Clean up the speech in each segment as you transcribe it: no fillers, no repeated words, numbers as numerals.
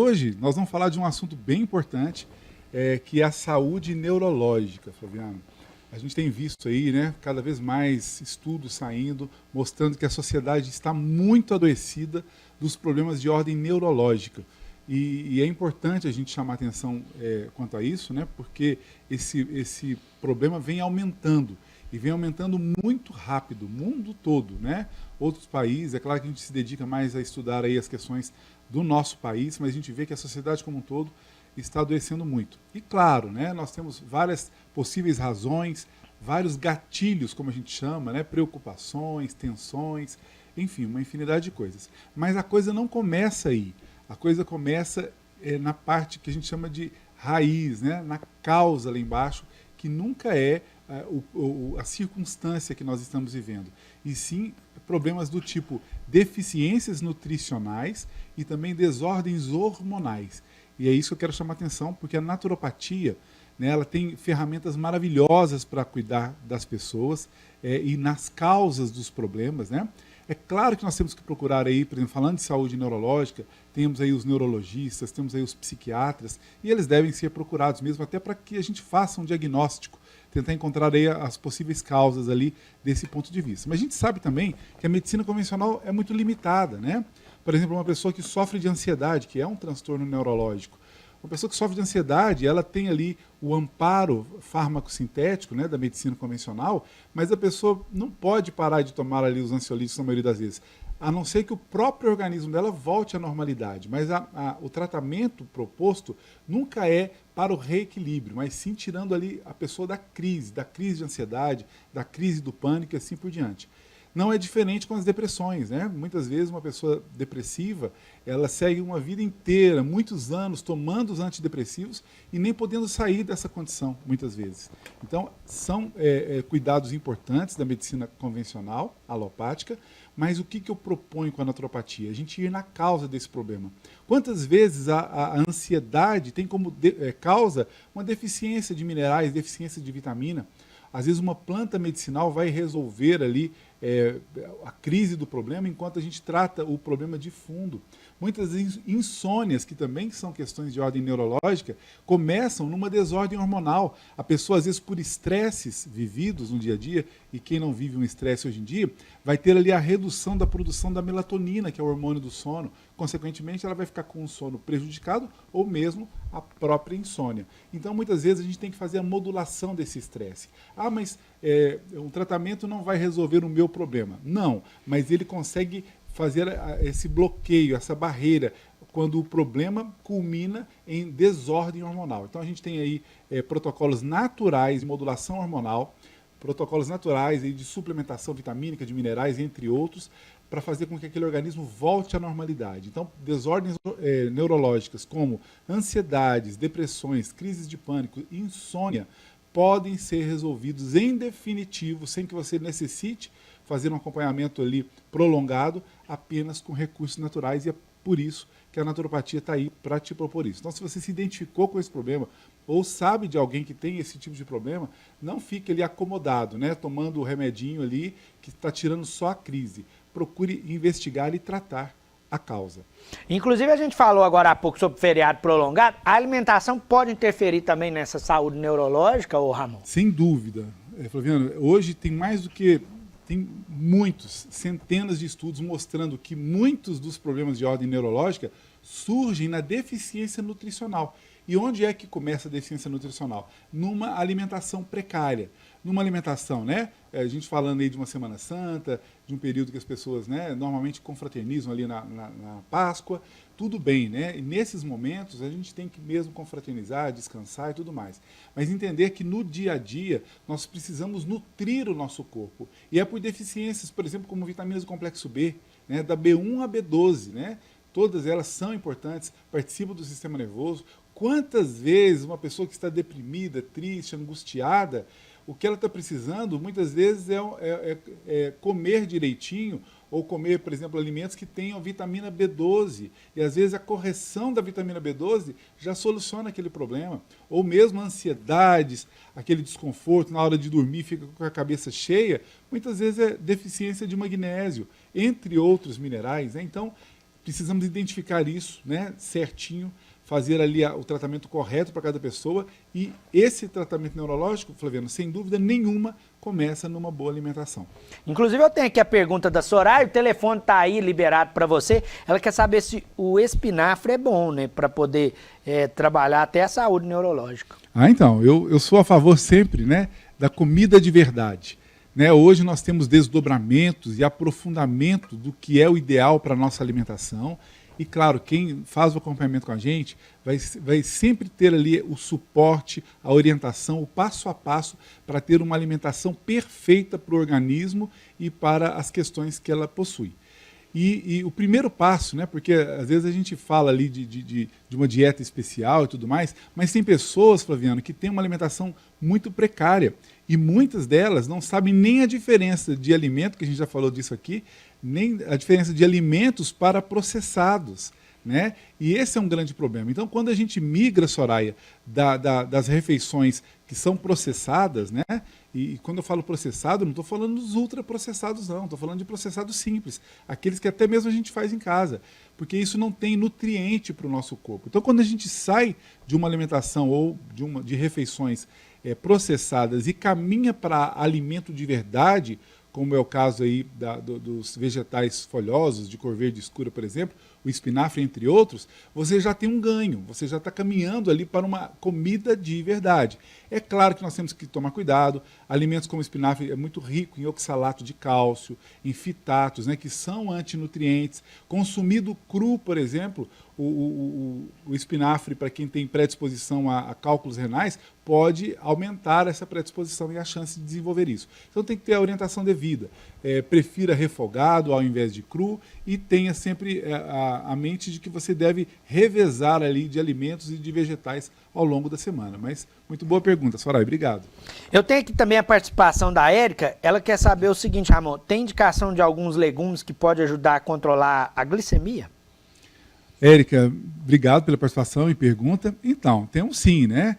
hoje nós vamos falar de um assunto bem importante, que é a saúde neurológica, Flaviano. A gente tem visto aí, né, cada vez mais estudos saindo, mostrando que a sociedade está muito adoecida dos problemas de ordem neurológica. E é importante a gente chamar atenção quanto a isso, né, porque esse problema vem aumentando, e vem aumentando muito rápido, o mundo todo, né? Outros países, é claro que a gente se dedica mais a estudar aí as questões do nosso país, mas a gente vê que a sociedade como um todo está adoecendo muito. E claro, né, nós temos várias possíveis razões, vários gatilhos, como a gente chama, né, preocupações, tensões, enfim, uma infinidade de coisas. Mas a coisa não começa aí. A coisa começa na parte que a gente chama de raiz, né, na causa lá embaixo, que nunca é a circunstância que nós estamos vivendo, e sim problemas do tipo deficiências nutricionais e também desordens hormonais. E é isso que eu quero chamar a atenção, porque a naturopatia, né, ela tem ferramentas maravilhosas para cuidar das pessoas e nas causas dos problemas, né? É claro que nós temos que procurar aí, por exemplo, falando de saúde neurológica, temos aí os neurologistas, temos aí os psiquiatras, e eles devem ser procurados mesmo, até para que a gente faça um diagnóstico, tentar encontrar aí as possíveis causas ali desse ponto de vista. Mas a gente sabe também que a medicina convencional é muito limitada, né? Por exemplo, uma pessoa que sofre de ansiedade, que é um transtorno neurológico, uma pessoa que sofre de ansiedade, ela tem ali o amparo fármaco-sintético, né, da medicina convencional, mas a pessoa não pode parar de tomar ali os ansiolíticos na maioria das vezes, a não ser que o próprio organismo dela volte à normalidade. Mas o tratamento proposto nunca é para o reequilíbrio, mas sim tirando ali a pessoa da crise de ansiedade, da crise do pânico e assim por diante. Não é diferente com as depressões, né? Muitas vezes uma pessoa depressiva, ela segue uma vida inteira, muitos anos, tomando os antidepressivos e nem podendo sair dessa condição, muitas vezes. Então, são cuidados importantes da medicina convencional, alopática, mas o que eu proponho com a naturopatia? A gente ir na causa desse problema. Quantas vezes a ansiedade tem como causa uma deficiência de minerais, deficiência de vitamina? Às vezes uma planta medicinal vai resolver ali a crise do problema, enquanto a gente trata o problema de fundo. Muitas insônias, que também são questões de ordem neurológica, começam numa desordem hormonal. A pessoa, às vezes, por estresses vividos no dia a dia, e quem não vive um estresse hoje em dia, vai ter ali a redução da produção da melatonina, que é o hormônio do sono. Consequentemente, ela vai ficar com o sono prejudicado ou mesmo a própria insônia. Então, muitas vezes, a gente tem que fazer a modulação desse estresse. Ah, mas um tratamento não vai resolver o meu problema. Não, mas ele consegue fazer esse bloqueio, essa barreira, quando o problema culmina em desordem hormonal. Então a gente tem aí protocolos naturais de modulação hormonal, protocolos naturais aí de suplementação vitamínica, de minerais, entre outros, para fazer com que aquele organismo volte à normalidade. Então, desordens neurológicas como ansiedades, depressões, crises de pânico, insônia, podem ser resolvidos em definitivo, sem que você necessite fazer um acompanhamento ali prolongado, apenas com recursos naturais, e é por isso que a naturopatia está aí para te propor isso. Então, se você se identificou com esse problema, ou sabe de alguém que tem esse tipo de problema, não fique ali acomodado, né, tomando o remedinho ali, que está tirando só a crise. Procure investigar e tratar a causa. Inclusive, a gente falou agora há pouco sobre feriado prolongado. A alimentação pode interferir também nessa saúde neurológica, ô Ramon? Sem dúvida. Flaviano, hoje tem mais do que... Tem muitos, centenas de estudos mostrando que muitos dos problemas de ordem neurológica surgem na deficiência nutricional. E onde é que começa a deficiência nutricional? Numa alimentação precária. Numa alimentação, né? A gente falando aí de uma Semana Santa, de um período que as pessoas, né, normalmente confraternizam ali na Páscoa, tudo bem, né? E nesses momentos a gente tem que mesmo confraternizar, descansar e tudo mais. Mas entender que no dia a dia nós precisamos nutrir o nosso corpo. E é por deficiências, por exemplo, como vitaminas do complexo B, né, da B1 a B12, né? Todas elas são importantes, participam do sistema nervoso. Quantas vezes uma pessoa que está deprimida, triste, angustiada, o que ela está precisando, muitas vezes, é comer direitinho, ou comer, por exemplo, alimentos que tenham vitamina B12. E, às vezes, a correção da vitamina B12 já soluciona aquele problema. Ou mesmo ansiedades, aquele desconforto na hora de dormir, fica com a cabeça cheia, muitas vezes é deficiência de magnésio, entre outros minerais, né? Então, precisamos identificar isso, né, certinho, fazer ali o tratamento correto para cada pessoa, e esse tratamento neurológico, Flaviano, sem dúvida nenhuma, começa numa boa alimentação. Inclusive eu tenho aqui a pergunta da Soraya, o telefone está aí liberado para você, ela quer saber se o espinafre é bom, né, para poder trabalhar até a saúde neurológica. Então, eu sou a favor sempre, né, da comida de verdade. Né, hoje nós temos desdobramentos e aprofundamento do que é o ideal para a nossa alimentação. E, claro, quem faz o acompanhamento com a gente vai sempre ter ali o suporte, a orientação, o passo a passo para ter uma alimentação perfeita para o organismo e para as questões que ela possui. E o primeiro passo, né, porque às vezes a gente fala ali de uma dieta especial e tudo mais, mas tem pessoas, Flaviano, que têm uma alimentação muito precária. E muitas delas não sabem nem a diferença de alimento, que a gente já falou disso aqui, nem a diferença de alimentos para processados, né? E esse é um grande problema. Então, quando a gente migra, Soraya, das refeições que são processadas, né? E quando eu falo processado, não estou falando dos ultraprocessados, não. Estou falando de processados simples, aqueles que até mesmo a gente faz em casa, porque isso não tem nutriente para o nosso corpo. Então, quando a gente sai de uma alimentação ou de refeições processadas e caminha para alimento de verdade, como é o caso aí dos vegetais folhosos, de cor verde escura, por exemplo, o espinafre, entre outros, você já tem um ganho, você já está caminhando ali para uma comida de verdade. É claro que nós temos que tomar cuidado, alimentos como o espinafre é muito rico em oxalato de cálcio, em fitatos, né, que são antinutrientes. Consumido cru, por exemplo, o espinafre, para quem tem predisposição a cálculos renais, pode aumentar essa predisposição e a chance de desenvolver isso. Então tem que ter a orientação devida. Prefira refogado ao invés de cru e tenha sempre a mente de que você deve revezar ali de alimentos e de vegetais ao longo da semana. Mas muito boa pergunta, Soraya, obrigado. Eu tenho aqui também a participação da Érica, ela quer saber o seguinte, Ramon, tem indicação de alguns legumes que pode ajudar a controlar a glicemia? Érica, obrigado pela participação e pergunta. Então, tem um sim, né?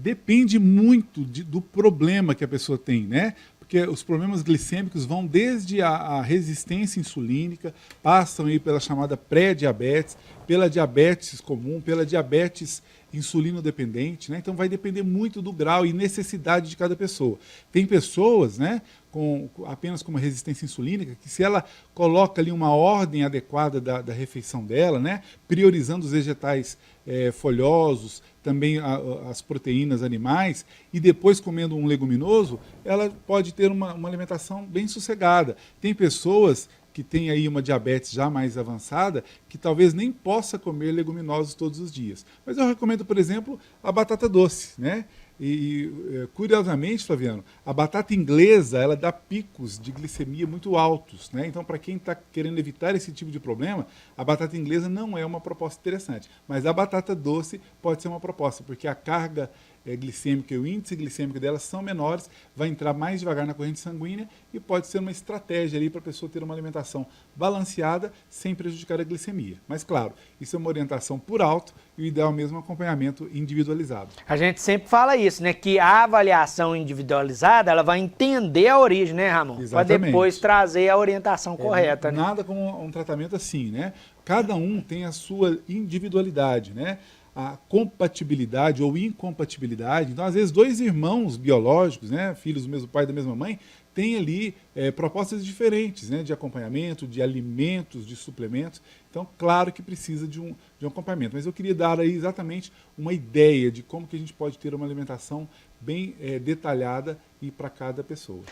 Depende muito do problema que a pessoa tem, né? Porque os problemas glicêmicos vão desde a resistência insulínica, passam aí pela chamada pré-diabetes, pela diabetes comum, pela diabetes insulino-dependente, né? Então vai depender muito do grau e necessidade de cada pessoa. Tem pessoas, né, apenas com uma resistência insulínica, que se ela coloca ali uma ordem adequada da refeição dela, né, priorizando os vegetais folhosos, também as proteínas animais, e depois comendo um leguminoso, ela pode ter uma alimentação bem sossegada. Tem pessoas que têm aí uma diabetes já mais avançada, que talvez nem possa comer leguminosos todos os dias. Mas eu recomendo, por exemplo, a batata doce, né? E curiosamente, Flaviano, a batata inglesa, ela dá picos de glicemia muito altos, né? Então, para quem está querendo evitar esse tipo de problema, a batata inglesa não é uma proposta interessante. Mas a batata doce pode ser uma proposta, porque a carga glicêmica e o índice glicêmico dela são menores, vai entrar mais devagar na corrente sanguínea e pode ser uma estratégia ali para a pessoa ter uma alimentação balanceada sem prejudicar a glicemia. Mas claro, isso é uma orientação por alto e o ideal mesmo é um acompanhamento individualizado. A gente sempre fala isso, né? Que a avaliação individualizada, ela vai entender a origem, né, Ramon? Para depois trazer a orientação correta, né? Nada como um tratamento assim, né? Cada um tem a sua individualidade, né? A compatibilidade ou incompatibilidade. Então, às vezes, dois irmãos biológicos, né, filhos do mesmo pai e da mesma mãe, têm ali propostas diferentes, né, de acompanhamento, de alimentos, de suplementos. Então, claro que precisa de um acompanhamento. Mas eu queria dar aí exatamente uma ideia de como que a gente pode ter uma alimentação bem detalhada e para cada pessoa.